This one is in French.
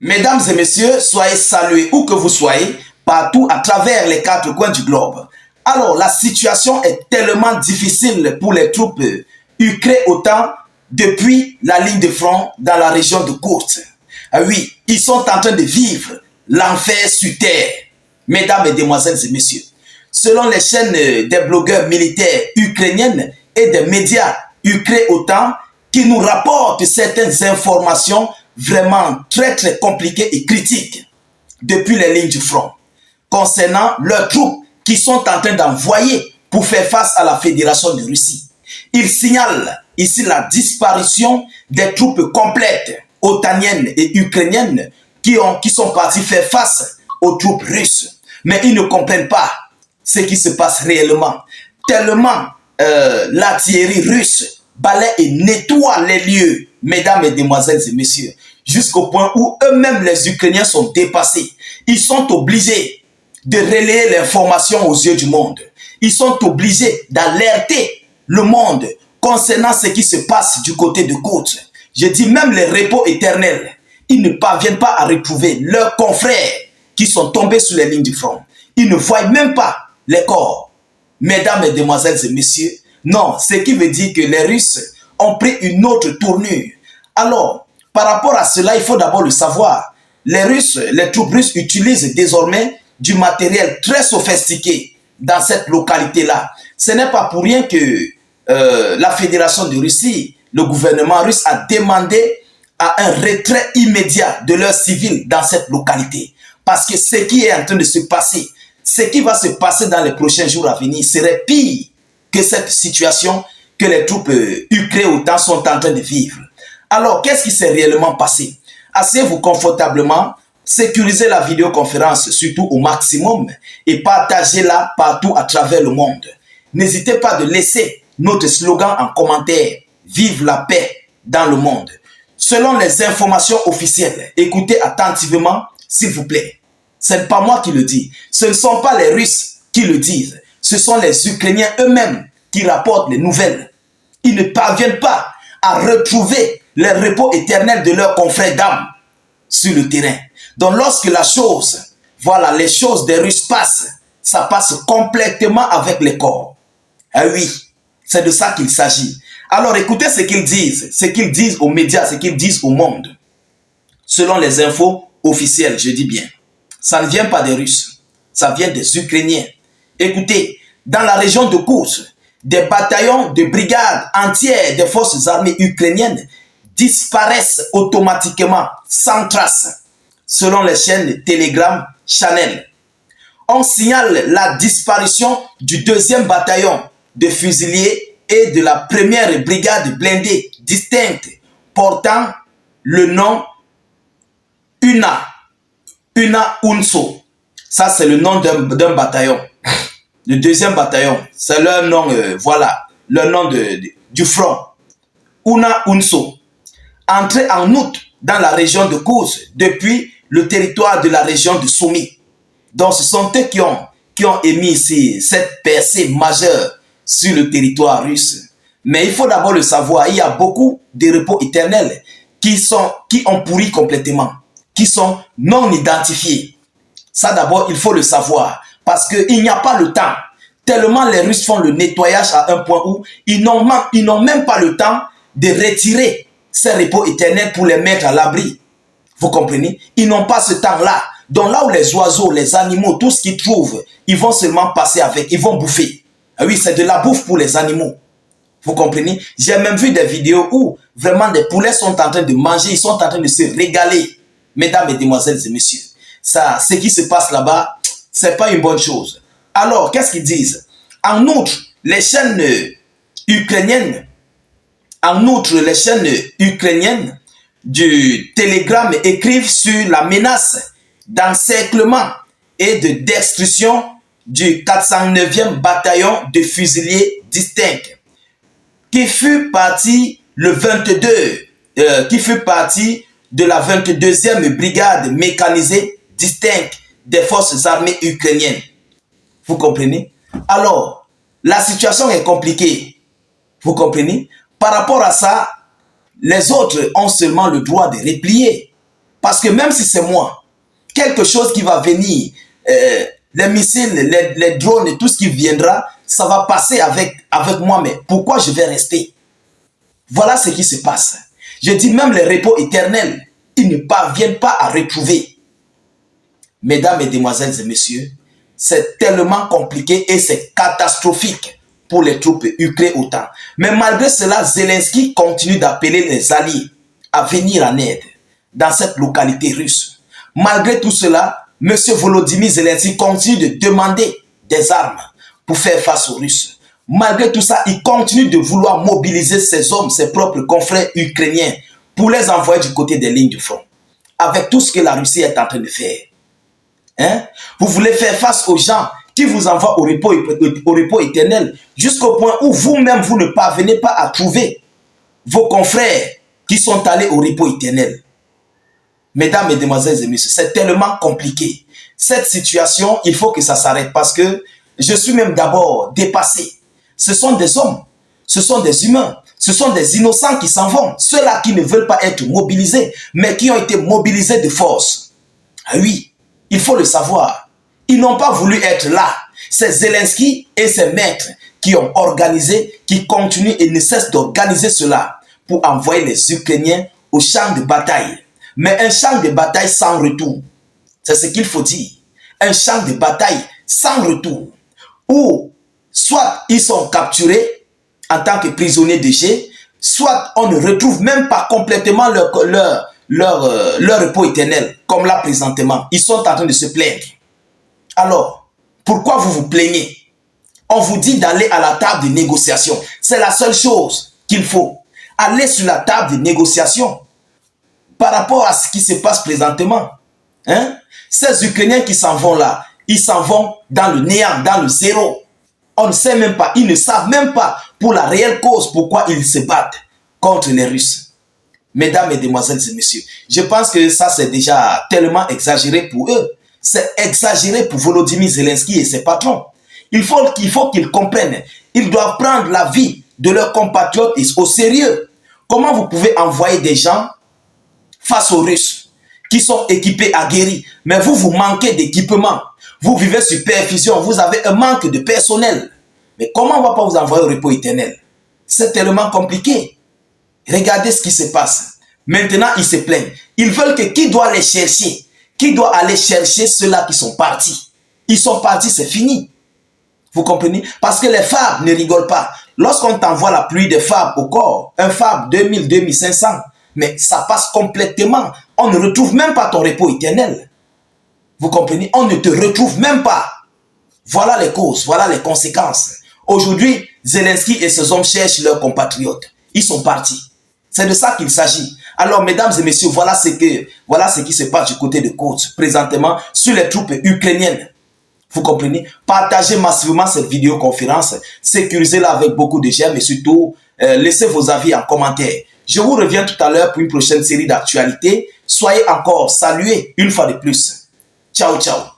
Mesdames et messieurs, soyez salués où que vous soyez, partout à travers les quatre coins du globe. Alors, la situation est tellement difficile pour les troupes ukrainiennes depuis la ligne de front dans la région de Koursk. Oui, ils sont en train de vivre l'enfer sur terre. Mesdames, mesdemoiselles et messieurs, selon les chaînes des blogueurs militaires ukrainiennes et des médias ukrainiens qui nous rapportent certaines informations vraiment très compliquées et critiques depuis les lignes du front concernant leurs troupes qui sont en train d'envoyer pour faire face à la Fédération de Russie. Ils signalent ici la disparition des troupes complètes otaniennes et ukrainiennes qui sont parties faire face aux troupes russes. Mais ils ne comprennent pas ce qui se passe réellement. Tellement l'artillerie russe balaie et nettoie les lieux, mesdames, mesdemoiselles et messieurs, jusqu'au point où eux-mêmes, les Ukrainiens, sont dépassés. Ils sont obligés de relayer l'information aux yeux du monde. Ils sont obligés d'alerter le monde concernant ce qui se passe du côté de Koursk. Je dis même les repos éternels. Ils ne parviennent pas à retrouver leurs confrères qui sont tombés sur les lignes du front. Ils ne voient même pas les corps. Mesdames, mesdemoiselles et messieurs, non, ce qui veut dire que les Russes ont pris une autre tournure. Alors, par rapport à cela, il faut d'abord le savoir. Les troupes russes utilisent désormais du matériel très sophistiqué dans cette localité-là. Ce n'est pas pour rien que la Fédération de Russie, le gouvernement russe a demandé à un retrait immédiat de leurs civils dans cette localité. Parce que ce qui est en train de se passer, ce qui va se passer dans les prochains jours à venir serait pire que cette situation que les troupes ukrainiennes sont en train de vivre. Alors, qu'est-ce qui s'est réellement passé? Asseyez-vous confortablement, sécurisez la vidéoconférence surtout au maximum et partagez-la partout à travers le monde. N'hésitez pas de laisser notre slogan en commentaire « Vive la paix dans le monde ». Selon les informations officielles, écoutez attentivement s'il vous plaît. Ce n'est pas moi qui le dis, ce ne sont pas les Russes qui le disent, ce sont les Ukrainiens eux-mêmes qui rapportent les nouvelles. Ils ne parviennent pas à retrouver les repos éternels de leurs confrères d'âme sur le terrain. Donc lorsque la chose, voilà, les choses des Russes passent, ça passe complètement avec les corps. Ah oui, c'est de ça qu'il s'agit. Alors écoutez ce qu'ils disent aux médias, ce qu'ils disent au monde. Selon les infos officielles, je dis bien. Ça ne vient pas des Russes, ça vient des Ukrainiens. Écoutez, dans la région de Koursk, des bataillons de brigades entières des forces armées ukrainiennes disparaissent automatiquement, sans trace, selon les chaînes Telegram Channel. On signale la disparition du 2e bataillon de fusiliers et de la 1re brigade blindée distincte portant le nom Una Unso. Ça, c'est le nom d'un bataillon. Le 2e bataillon, c'est leur nom, voilà, leur nom du front. Una Unso. Entré en août dans la région de Koursk depuis le territoire de la région de Soumy. Donc, ce sont eux qui ont émis ici cette percée majeure sur le territoire russe. Mais il faut d'abord le savoir, il y a beaucoup de repos éternels qui ont pourri complètement, qui sont non identifiés. Ça d'abord, il faut le savoir, parce qu'il n'y a pas le temps. Tellement les Russes font le nettoyage à un point où ils n'ont même pas le temps de retirer ces repos éternels pour les mettre à l'abri. Vous comprenez? Ils n'ont pas ce temps-là. Donc là où les oiseaux, les animaux, tout ce qu'ils trouvent, ils vont seulement passer avec, ils vont bouffer. Ah oui, c'est de la bouffe pour les animaux. Vous comprenez? J'ai même vu des vidéos où vraiment des poulets sont en train de manger, ils sont en train de se régaler. Mesdames, mesdemoiselles et messieurs, ça, ce qui se passe là-bas, c'est pas une bonne chose. Alors, qu'est-ce qu'ils disent? En outre, les chaînes ukrainiennes, du Telegram écrivent sur la menace d'encerclement et de destruction du 409e bataillon de fusiliers distincts qui fut parti le 22, qui fut parti de la 22e brigade mécanisée distincte des forces armées ukrainiennes. Vous comprenez? Alors, la situation est compliquée. Vous comprenez? Par rapport à ça, les autres ont seulement le droit de replier. Parce que même si c'est moi, quelque chose qui va venir, les missiles, les drones et tout ce qui viendra, ça va passer avec moi. Mais pourquoi je vais rester? Voilà ce qui se passe. Je dis même les repos éternels, ils ne parviennent pas à retrouver. Mesdames, mesdemoiselles et messieurs, c'est tellement compliqué et c'est catastrophique pour les troupes ukrainiennes autant. Mais malgré cela, Zelensky continue d'appeler les alliés à venir en aide dans cette localité russe. Malgré tout cela, M. Volodymyr Zelensky continue de demander des armes pour faire face aux Russes. Malgré tout ça, il continue de vouloir mobiliser ses hommes, ses propres confrères ukrainiens pour les envoyer du côté des lignes de front. Avec tout ce que la Russie est en train de faire. Hein? Vous voulez faire face aux gens qui vous envoient au repos éternel jusqu'au point où vous-même, vous ne parvenez pas à trouver vos confrères qui sont allés au repos éternel. Mesdames, mesdemoiselles et messieurs, c'est tellement compliqué. Cette situation, il faut que ça s'arrête parce que je suis même d'abord dépassé. Ce sont des hommes, ce sont des humains, ce sont des innocents qui s'en vont. Ceux-là qui ne veulent pas être mobilisés, mais qui ont été mobilisés de force. Ah oui, il faut le savoir. Ils n'ont pas voulu être là. C'est Zelensky et ses maîtres qui ont organisé, qui continuent et ne cessent d'organiser cela pour envoyer les Ukrainiens au champ de bataille. Mais un champ de bataille sans retour. C'est ce qu'il faut dire. Un champ de bataille sans retour. Où soit ils sont capturés en tant que prisonniers de guerre, soit on ne retrouve même pas complètement leur repos éternel, comme là présentement. Ils sont en train de se plaindre. Alors, pourquoi vous vous plaignez? On vous dit d'aller à la table de négociation. C'est la seule chose qu'il faut. Aller sur la table de négociation par rapport à ce qui se passe présentement. Hein? Ces Ukrainiens qui s'en vont là, ils s'en vont dans le néant, dans le zéro. On ne sait même pas, ils ne savent même pas pour la réelle cause pourquoi ils se battent contre les Russes. Mesdames, mesdemoiselles et messieurs, je pense que ça c'est déjà tellement exagéré pour eux. C'est exagéré pour Volodymyr Zelensky et ses patrons. Il faut qu'ils comprennent. Ils doivent prendre la vie de leurs compatriotes au sérieux. Comment vous pouvez envoyer des gens face aux Russes qui sont équipés, aguerris, mais vous manquez d'équipement. Vous vivez sur perfusion, vous avez un manque de personnel. Mais comment on ne va pas vous envoyer au repos éternel? C'est tellement compliqué. Regardez ce qui se passe. Maintenant, ils se plaignent. Ils veulent que qui doit les chercher? Qui doit aller chercher ceux-là qui sont partis? Ils sont partis, c'est fini. Vous comprenez? Parce que les FAB ne rigolent pas. Lorsqu'on t'envoie la pluie de FAB au corps, un FAB 2000, 2500, mais ça passe complètement. On ne retrouve même pas ton repos éternel. Vous comprenez? On ne te retrouve même pas. Voilà les causes, voilà les conséquences. Aujourd'hui, Zelensky et ses hommes cherchent leurs compatriotes. Ils sont partis. C'est de ça qu'il s'agit. Alors, mesdames et messieurs, voilà ce qui se passe du côté de Kouch, présentement, sur les troupes ukrainiennes. Vous comprenez? Partagez massivement cette vidéoconférence, sécurisez-la avec beaucoup de j'aime et surtout, laissez vos avis en commentaire. Je vous reviens tout à l'heure pour une prochaine série d'actualités. Soyez encore salués une fois de plus. Ciao, ciao.